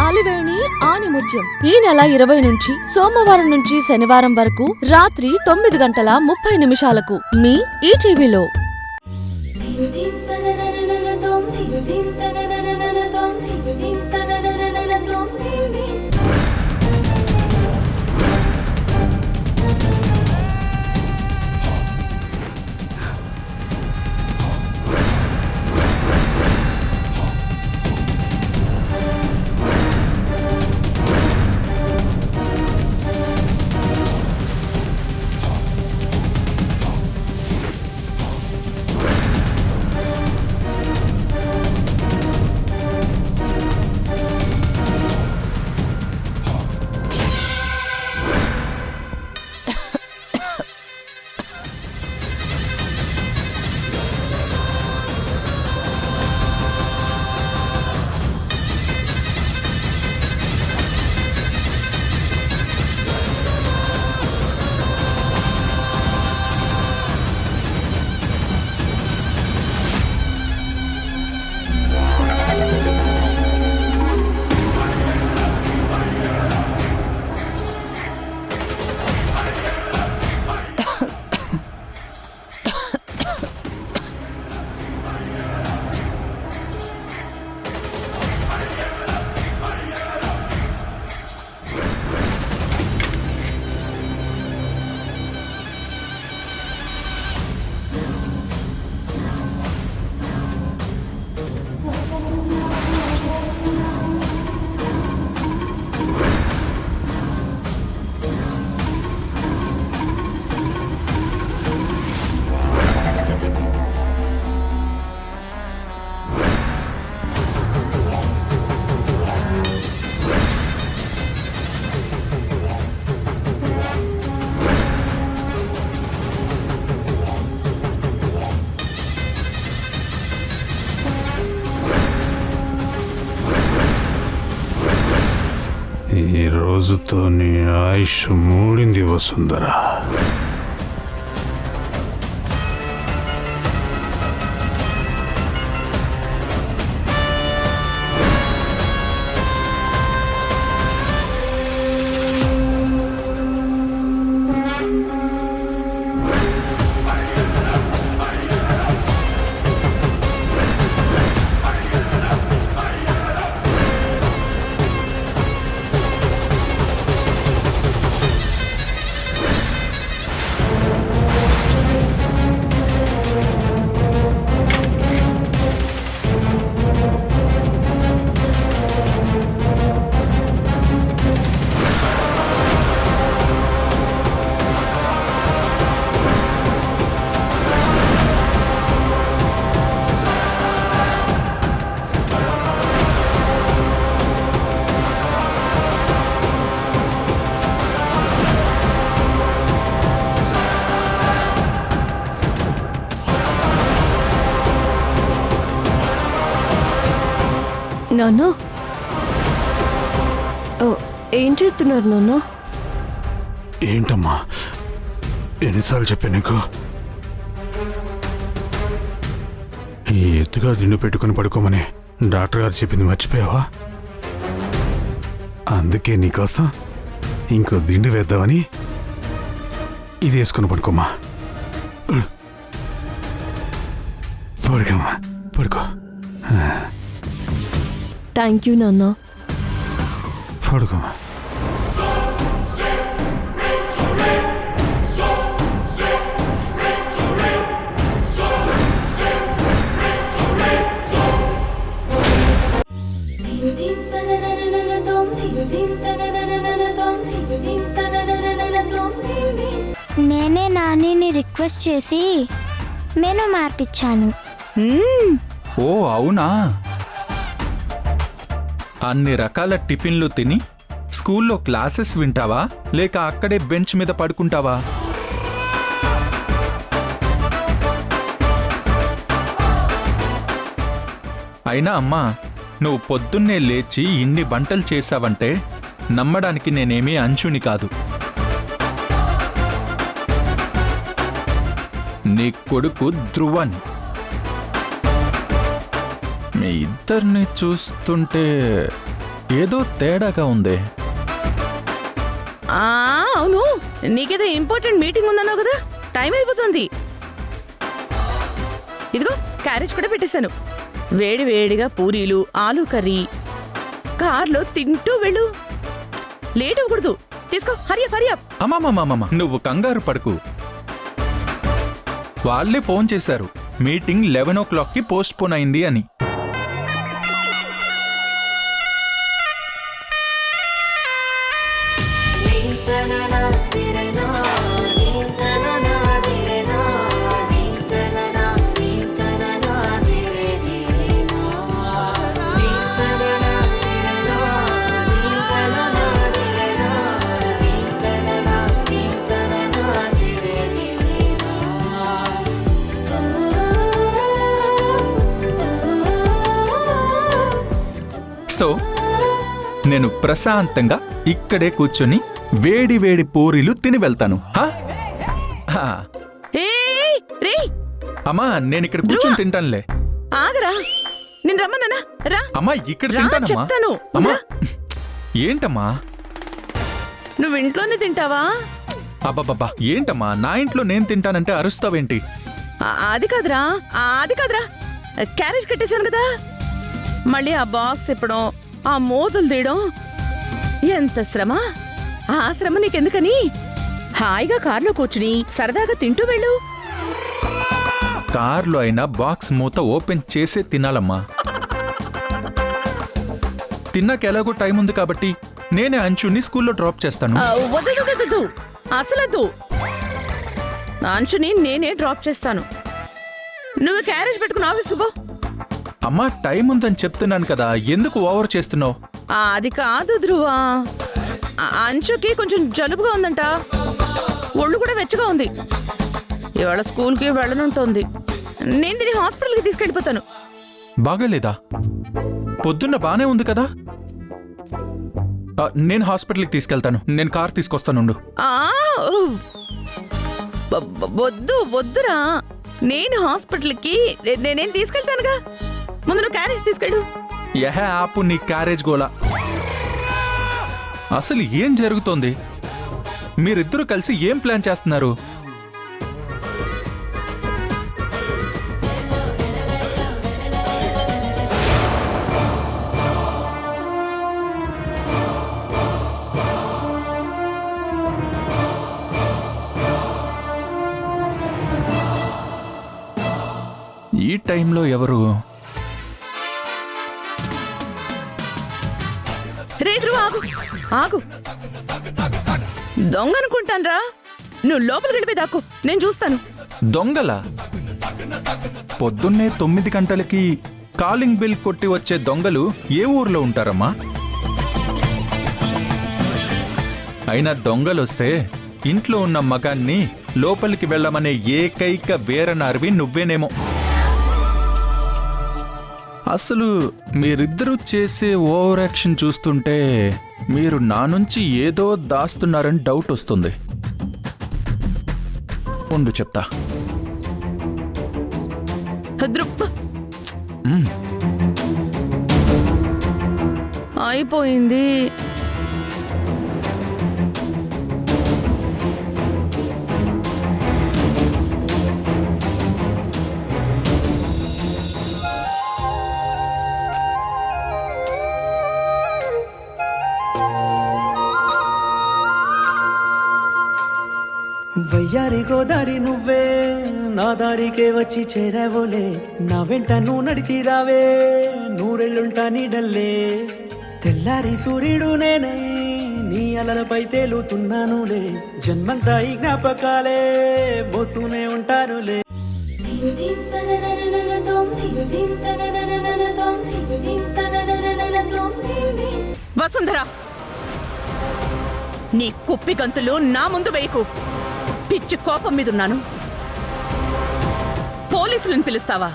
అలివేణి ఆణిముత్యం ఈ నెల 20 నుంచి సోమవారం నుంచి శనివారం వరకు రాత్రి 9:30 మీ ఈటీవీలో. ఈ రోజుతో నీ ఆయుష్ మూడింది వసుంధరా. నాన్న, ఏం చేస్తున్నారు నాన్న? ఏంటమ్మా, ఎన్నిసార్లు చెప్పా నీకు? ఈ ఎత్తుగా దిండు పెట్టుకుని పడుకోమని డాక్టర్ గారు చెప్పింది మర్చిపోయావా? అందుకే నీకోసం ఇంకో దిండు వేద్దామని ఇది వేసుకుని పడుకోమ్మా. పడుకోమ్మా, పడుకో. థ్యాంక్ యూ నాన్న. పడుకోమ్మా. నేనే నానిని రిక్వెస్ట్ చేసి మెనూ మార్పించాను. ఓ అవునా? అన్ని రకాల టిఫిన్లు తిని స్కూల్లో క్లాసెస్ వింటావా, లేక అక్కడే బెంచ్ మీద పడుకుంటావా? అయినా అమ్మా, నువ్వు పొద్దున్నే లేచి ఇన్ని వంటలు చేశావంటే నమ్మడానికి నేనేమీ అంచుని కాదు. నీ కొడుకు ధ్రువని. మీ ఇద్దరిని చూస్తుంటే ఏదో తేడాగా ఉంది. అవును, నీకేదో ఇంపార్టెంట్ మీటింగ్ ఉందన్నావు కదా, టైం అయిపోతుంది. ఇదిగో క్యారేజ్ కూడా పెట్టేశాను. వేడి వేడిగా పూరీలు, ఆలూ కర్రీ కార్లో తింటూ వెళ్ళు. లేట్ అవ్వకూడదు. తీసుకో, హరియప్ హరియప్. అమ్మమ్మమ్మమ్మ, నువ్వు కంగారు పడుకు. వాళ్ళే ఫోన్ చేశారు, మీటింగ్ 11 o'clockకి పోస్ట్ పోన్ అయింది అని. సో నేను ప్రశాంతంగా ఇక్కడే కూర్చొని వేడి వేడి పూరీలు తిని వెళ్తాను. హా? హా. ఏయ్, రేయ్, అమ్మా, నేను ఇక్కడ కూర్చొని తింటానులే. ఆగరా, నేను రమ్మన్నానా? రా. అమ్మా, ఇక్కడ రా, తింటానమ్మా. చెప్తాను. అమ్మా, రా. ఏంటమ్మా? నువ్వు ఇంట్లోనే తింటావా? అబ్బబ్బబ్బా, ఏంటమ్మా, నా ఇంట్లో నేను తింటానంటే అరుస్తావేంటి? అది కాదురా, అది కాదురా. క్యారేజ్ కట్టేశాను కదా, మళ్ళీ ఆ బాక్స్ ఇప్పడం, ఆ మూతలు తీయడం ఎంత శ్రమ. ఆ శ్రమ నీకెందుకని హాయిగా కార్లో కూర్చుని సరదాగా తింటూ వెళ్ళు. కార్లో అయినా బాక్స్ మూత ఓపెన్ చేసే తినాలమ్మా. తిన్నాక ఎలాగో టైం ఉంది కాబట్టి నేనే అంచుని స్కూల్లో డ్రాప్ చేస్తాను. వద్దు, అసలద్దు. అంచుని నేనే డ్రాప్ చేస్తాను. నువ్వు క్యారేజ్ పెట్టుకుని ఆఫీస్కి పో. అమ్మా, టైం ఉందని చెప్తున్నాను కదా, ఎందుకు ఓవర్ చేస్తున్నావు? అది కాదు ధ్రువ, అంచుకి కొంచెం జలుబుగా ఉందంట, ఒళ్ళు కూడా వెచ్చగా ఉంది. ఇవాళ స్కూల్కి వెళ్ళనుంటోంది. నేను దీన్ని హాస్పిటల్కి తీసుకెళ్ళిపోతాను. బాగాలేదా? పొద్దున్న బానే ఉంది కదా. నేను హాస్పిటల్కి తీసుకెళ్తాను. నేను కార్ తీసుకొస్తానుండు. వద్దురా, నేను హాస్పిటల్కి నేనేం తీసుకెళ్తానుగా. ముందు నువ్వు క్యారేజ్ తీసుకెళ్ళు. యహే ఆపు నీ క్యారేజ్ గోలా. అసలు ఏం జరుగుతోంది? మీరిద్దరూ కలిసి ఏం ప్లాన్ చేస్తున్నారు? ఈ టైంలో ఎవరు? రే ధ్రువ, ఆగు ఆగు. దొంగ అనుకుంటాన్రా. నువ్వు లోపలికి వెళ్ళిపోయి దాక్కు, నేను చూస్తాను. దొంగల? పొద్దున్నే 9 గంటలకి కాలింగ్ బిల్ కొట్టి వచ్చే దొంగలు ఏ ఊర్లో ఉంటారమ్మా? అయినా దొంగలొస్తే ఇంట్లో ఉన్న మగాన్ని లోపలికి వెళ్ళమనే ఏకైక వీరనార్వి నువ్వేనేమో. అసలు మీరిద్దరూ చేసే ఓవర్ యాక్షన్ చూస్తుంటే మీరు నా నుంచి ఏదో దాస్తున్నారని డౌట్ వస్తుంది. ఉండు చెప్తా. అయిపోయింది. వయ్యారి గోదారి నువ్వే, నా దారికే వచ్చి చేరావోలే. నా వెంట నువ్వు నడిచి రావే, నూరెళ్ళుంటా నీడల్లే. తెల్లారి సూర్యుడు నేనే, నీ అలలపై తేలుతున్నానులే. జన్మంతా ఈ జ్ఞాపకాలే మోస్తూనే ఉంటానులే. వసుంధరా, నీ కుప్పి గంతులు నా ముందు వేయకు. పిచ్చి కోపం మీదున్నాను. పోలీసులను పిలుస్తావా?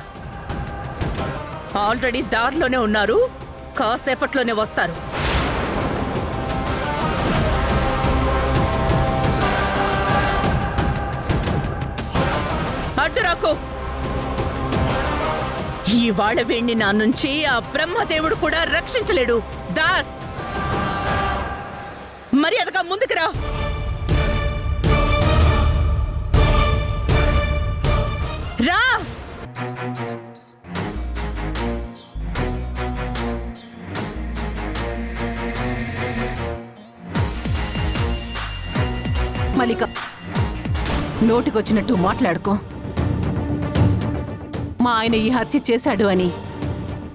ఆల్రెడీ దారిలోనే ఉన్నారు, కాసేపట్లోనే వస్తారు. అడ్డురాకు. ఇవాళ వీణ్ణి నా నుంచి ఆ బ్రహ్మదేవుడు కూడా రక్షించలేడు. దాస్, ముందుకు రా. రా. మల్లిక, నోటికొచ్చినట్టు మాట్లాడుకో. మా ఆయన ఈ హత్య చేశాడు అని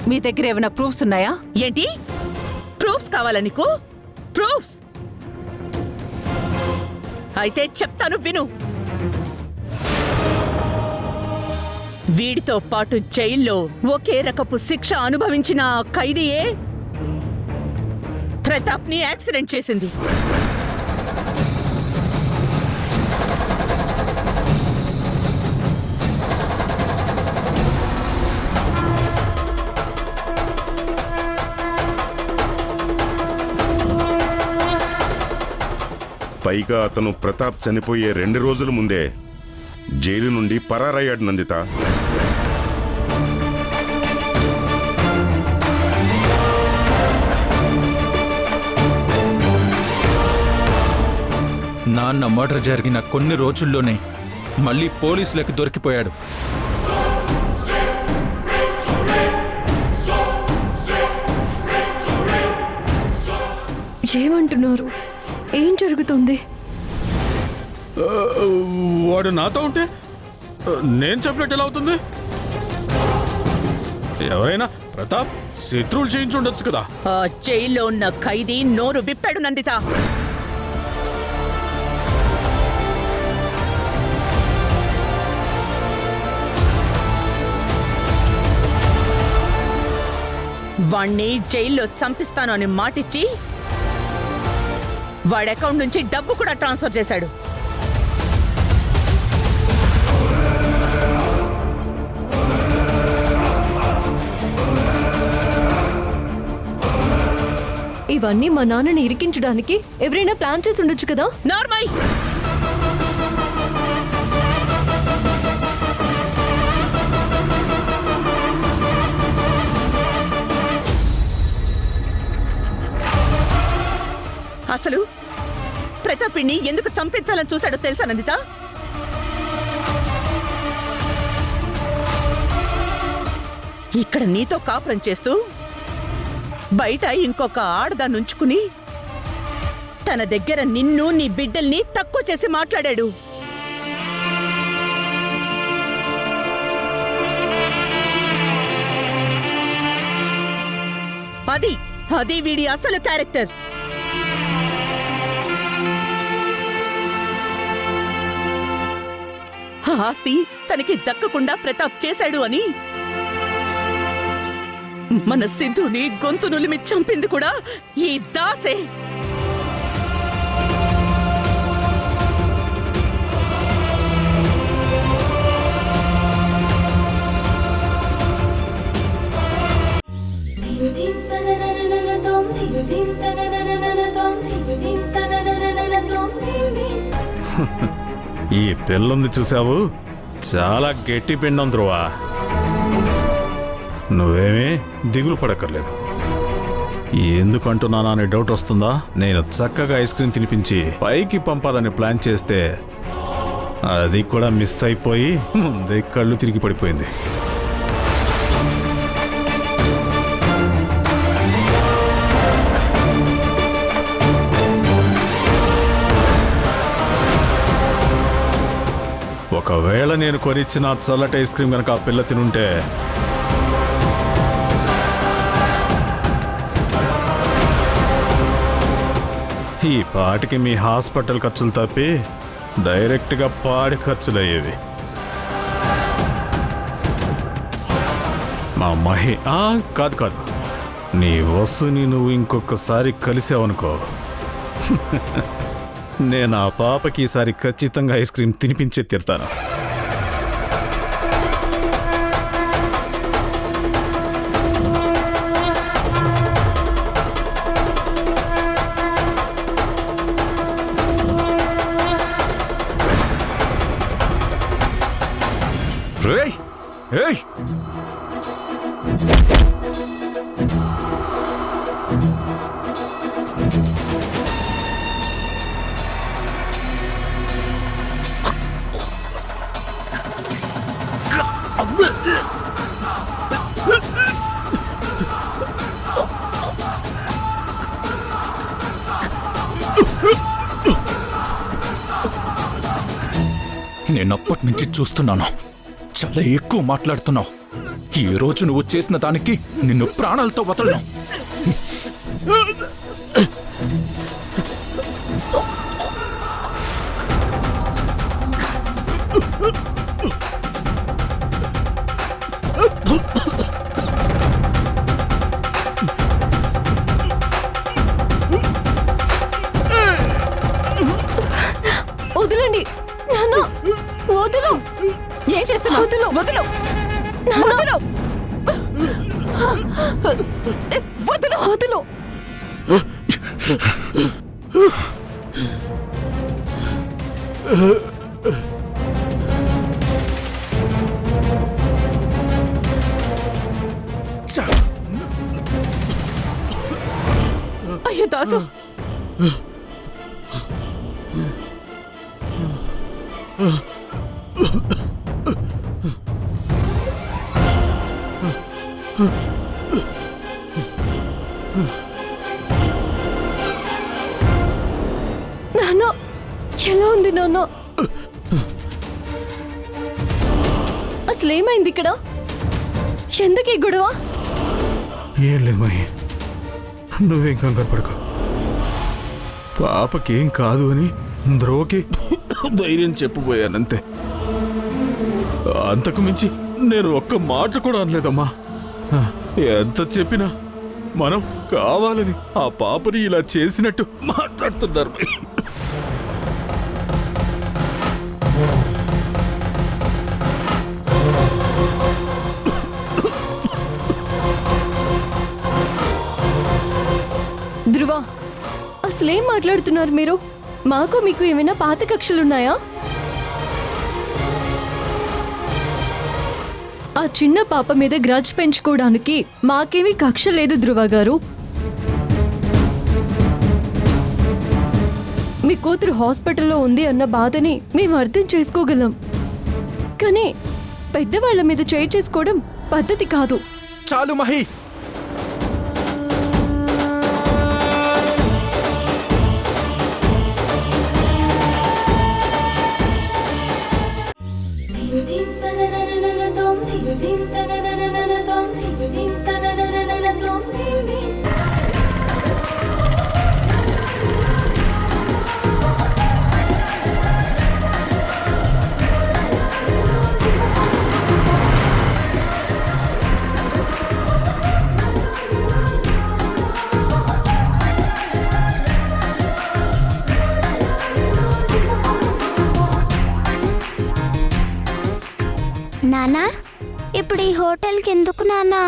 మీ దగ్గర ఏమైనా ప్రూఫ్స్ ఉన్నాయా? ఏంటి ప్రూఫ్స్ కావాలా నీకు? ప్రూఫ్స్ అయితే చెప్తాను విను. వీడితో పాటు జైల్లో ఒకే రకపు శిక్ష అనుభవించిన ఆ ఖైదీయే ప్రతాప్ ని యాక్సిడెంట్ చేసింది. పైగా అతను ప్రతాప్ చనిపోయే 2 రోజుల ముందే జైలు నుండి పరారయ్యాడు నందిత. నాన్న మర్డర్ జరిగిన కొన్ని రోజుల్లోనే మళ్ళీ పోలీసులకి దొరికిపోయాడు. ఏమంటున్నారు? ఏం జరుగుతుంది? వాడు నాతో ఉంటే నేను చెప్పినట్టు ఎలా అవుతుంది? ఎవరైనా ప్రతాప్ శత్రువులు చేయించుండొచ్చు కదా. ఆ జైల్లో ఉన్న ఖైదీ నోరు విప్పాడు నందిత. వాణ్ణి జైల్లో చంపిస్తాను అని మాటిచ్చి వాడి అకౌంట్ నుంచి డబ్బు కూడా ట్రాన్స్ఫర్ చేశాడు. ఇవన్నీ మా నాన్నని ఇరికించడానికి ఎవరైనా ప్లాన్ చేసి ఉండొచ్చు కదా. నార్మల్. అసలు ప్రతాపిని ఎందుకు చంపించాలని చూశాడో తెలుసా నందిత? ఇక్కడ నీతో కాపురం చేస్తూ బయట ఇంకొక ఆడదాన్ని ఉంచుకుని తన దగ్గర నిన్ను నీ బిడ్డల్ని తక్కువ చేసి మాట్లాడాడు. అది వీడి అసలు క్యారెక్టర్. ఆస్తి తనకి దక్కకుండా ప్రతాప్ చేశాడు అని మన సిద్ధుని గొంతు నులిమి చంపింది కూడా ఈ దాసే. ఈ పిల్లుంది చూసావు, చాలా గట్టి పిండం ధ్రువ. నువ్వేమీ దిగులు పడక్కర్లేదు. ఎందుకంటున్నానా అనే డౌట్ వస్తుందా? నేను చక్కగా ఐస్ క్రీమ్ తినిపించి పైకి పంపాలని ప్లాన్ చేస్తే అది కూడా మిస్ అయిపోయి ముందే కళ్ళు తిరిగి పడిపోయింది. ఒకవేళ నేను కొనిచ్చిన చల్లటి ఐస్ క్రీమ్ కనుక ఆ పిల్ల తినుంటే ఈ పాటికి మీ హాస్పిటల్ ఖర్చులు తప్పి డైరెక్ట్గా పాడి ఖర్చులు అయ్యేవి. మా మహి కాదు నీ వస్తుని నువ్వు ఇంకొకసారి కలిసావనుకో, నేను ఆ పాపకి ఈసారి ఖచ్చితంగా ఐస్ క్రీమ్ తినిపించే తీరుతాను. నేను అప్పటి నుంచి చూస్తున్నాను, చాలా ఎక్కువ మాట్లాడుతున్నావు. ఈ రోజు నువ్వు చేసిన దానికి నిన్ను ప్రాణాలతో వదలను. వదలండి నాన్న, వదలు. ఏం చేస్తున్నావు? వదలు. వదలు. నాన్న, వదలు. వదలు. అయ్యో దాసు, నాన్న, ఎలా ఉంది నాన్న? అసలేమైంది ఇక్కడ? ఎందుకు ఈ గొడవ? ఏం లేదు మహి, నువ్వేం కంగారు పడుకో. పాపకేం కాదు అని ధ్రువకి ధైర్యం చెప్పబోయానంతే. అంతకు మించి నేను ఒక్క మాట కూడా అనలేదమ్మా. ఎంత చెప్పినా మనం కావాలని ఆ పాపని ఇలా చేసినట్టు మాట్లాడుతున్నారు. ధ్రువ, అసలేం మాట్లాడుతున్నారు మీరు? మాకు మీకు ఏమైనా పాత కక్షలున్నాయా? ఆ చిన్న పాప మీద గ్రడ్జ్ పెంచుకోవడానికి మాకేమీ కక్ష లేదు ధ్రువ గారు. మీ కూతురు హాస్పిటల్లో ఉంది అన్న బాధని మేము అర్థం చేసుకోగలం, కానీ పెద్దవాళ్ల మీద చేయి చేసుకోవడం పద్ధతి కాదు. చాలు మహి. నానా, ఇప్పుడు ఈ హోటల్కి ఎందుకు నాన్నా?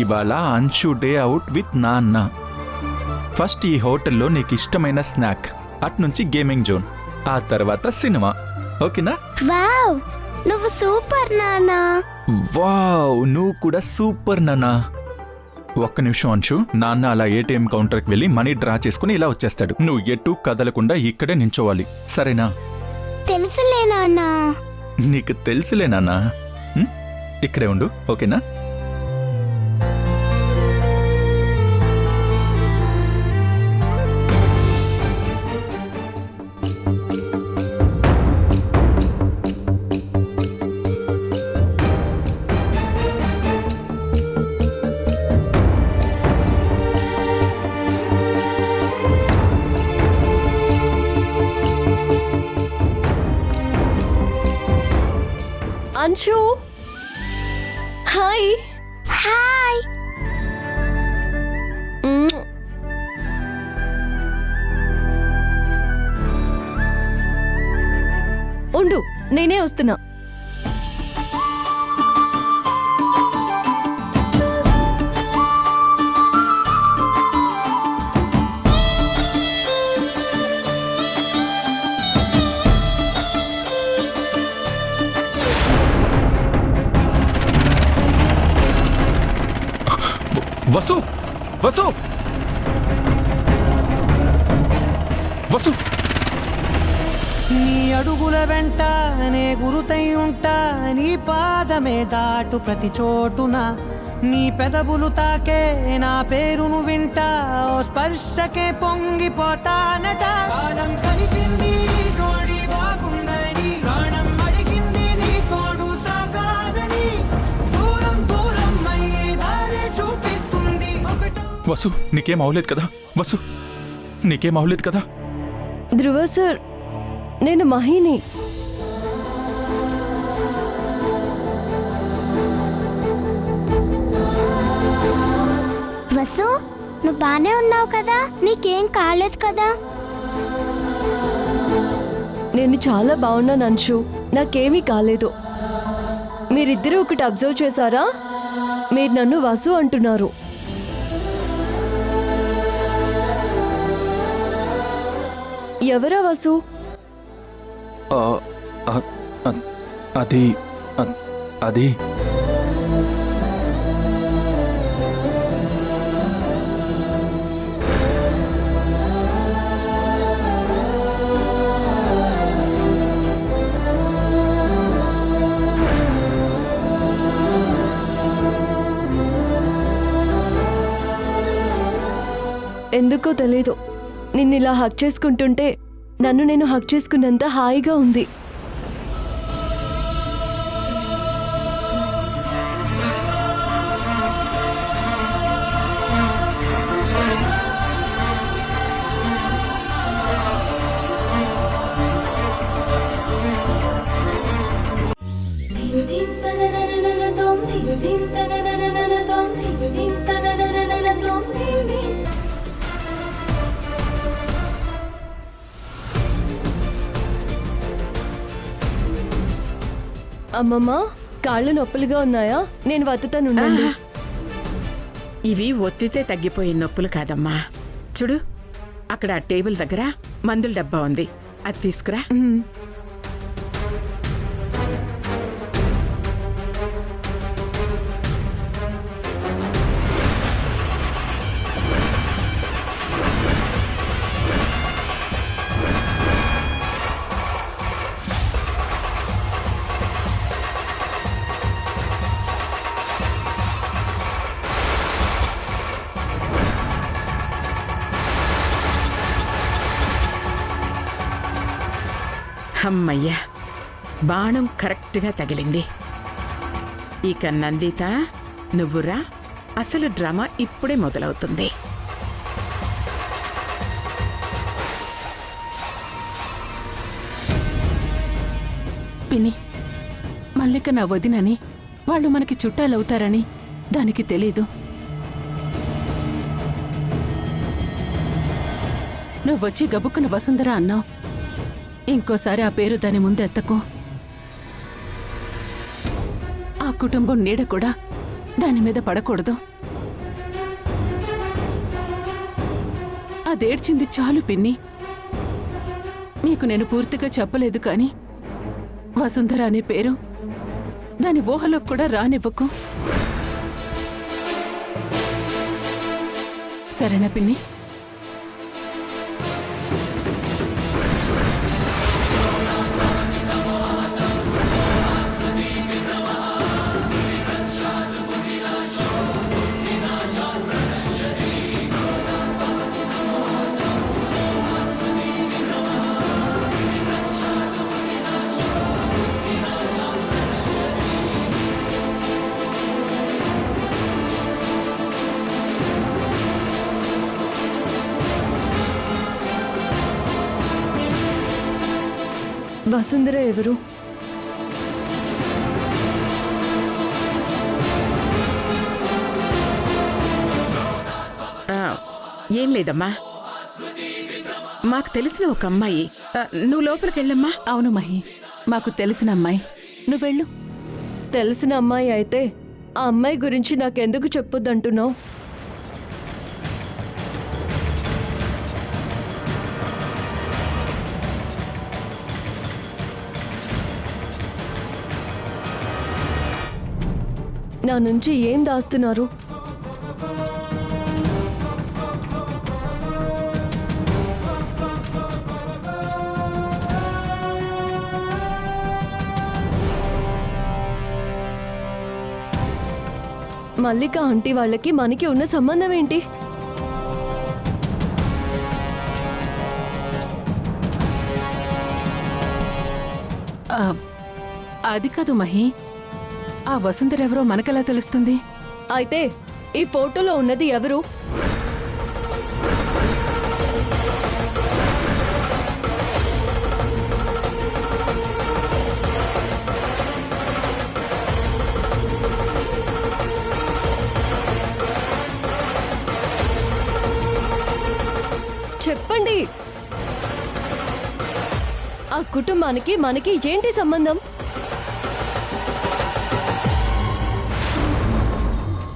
ఇవాళ అంశు డే అవుట్ విత్ నాన్న. ఫస్ట్ ఈ హోటల్లో నీకు ఇష్టమైన స్నాక్, అట్నుంచి గేమింగ్ జోన్, ఆ తర్వాత సినిమా. ఓకేనా? వావ్, నువ్వు సూపర్ నాన్నా. వావ్, నువ్వు కూడా సూపర్ నాన్న. ఒక్క నిమిషం అంశు, నాన్న అలా ఏటీఎం కౌంటర్కి వెళ్ళి మనీ డ్రా చేసుకుని ఇలా వచ్చేస్తాడు. నువ్వు ఎటు కదలకుండా ఇక్కడే నించోవాలి, సరేనా? తెలుసులే నాన్నా. నీకు తెలుసులే నాన్న. ఇక్కడే ఉండు, ఓకేనా? అంశు, హాయ్. హాయ్. ఉండు, నేనే వస్తున్నా. వసు, వసు, వసు. నీ అడుగుల వెంట నే గురుతై ఉంటా, నీ పాదమే దాటు ప్రతి చోటున, నీ పెదవులు తాకే నా పేరును వింటా, ఓ స్పర్శకే పొంగిపోతానట. కాలం కలిపింది జోడి బాగుందని, వసు నీకేం అవలేదు కదా? వసు నీకేం అవలేదు కదా? ధ్రువ సార్, నేను మహిని. వసు, నువ్వు బానే ఉన్నావు కదా? నీకేం కాలేదు కదా? నేను చాలా బాగున్నాను అంశు, నాకేమీ కాలేదు. మీరిద్దరూ ఒకటి అబ్జర్వ్ చేశారా? మీరు నన్ను వసు అంటున్నారు. ఎవరా వసు? ఆ, ఆ, ఆ, అది ఆ, అది ఎందుకో తెలీదు, నిన్నిలా హక్ చేసుకుంటుంటే నన్ను నేను హక్ చేసుకున్నంత హాయిగా ఉంది. అమ్మమ్మ, కాళ్ళు నొప్పులుగా ఉన్నాయా? నేను వత్తుతానుండండి. ఇవి ఒత్తితే తగ్గిపోయే నొప్పులు కాదమ్మా. చూడు, అక్కడ ఆ టేబుల్ దగ్గర మందుల డబ్బా ఉంది, అది తీసుకురా. అమ్మయ్యా, బాణం కరెక్ట్గా తగిలింది. ఇక నందిత, నువ్వురా, అసలు డ్రామా ఇప్పుడే మొదలవుతుంది. పిన్ని, మల్లిక నా వదినని, వాళ్ళు మనకి చుట్టాలవుతారని దానికి తెలీదు. నువ్వొచ్చి గబుక్కున వసుంధర అన్నావు. ఇంకోసారి ఆ పేరు దాని ముందెత్తకు. ఆ కుటుంబం నీడ కూడా దాని మీద పడకూడదు. అదేడ్చింది చాలు పిన్ని. మీకు నేను పూర్తిగా చెప్పలేదు కానీ వసుంధర అనే పేరు దాని ఊహలో కూడా రానివ్వకు. సరేనా పిన్ని? వసుంధర ఎవరు? ఏం లేదమ్మా, మాకు తెలిసిన ఒక అమ్మాయి. నువ్వు లోపలికెళ్ళమ్మా. అవును మహి, మాకు తెలిసిన అమ్మాయి. నువ్వెళ్ళు. తెలిసిన అమ్మాయి అయితే ఆ అమ్మాయి గురించి నాకెందుకు చెప్పొద్దంటున్నావు? నా నుంచి ఏం దాస్తున్నారు? మల్లిక ఆంటీ వాళ్ళకి మనకి ఉన్న సంబంధం ఏంటి? అది కాదు మహి, ఆ వసుంధర ఎవరో మనకెలా తెలుస్తుంది? అయితే ఈ ఫోటోలో ఉన్నది ఎవరు? ఆ కుటుంబానికి మనకి ఏంటి సంబంధం?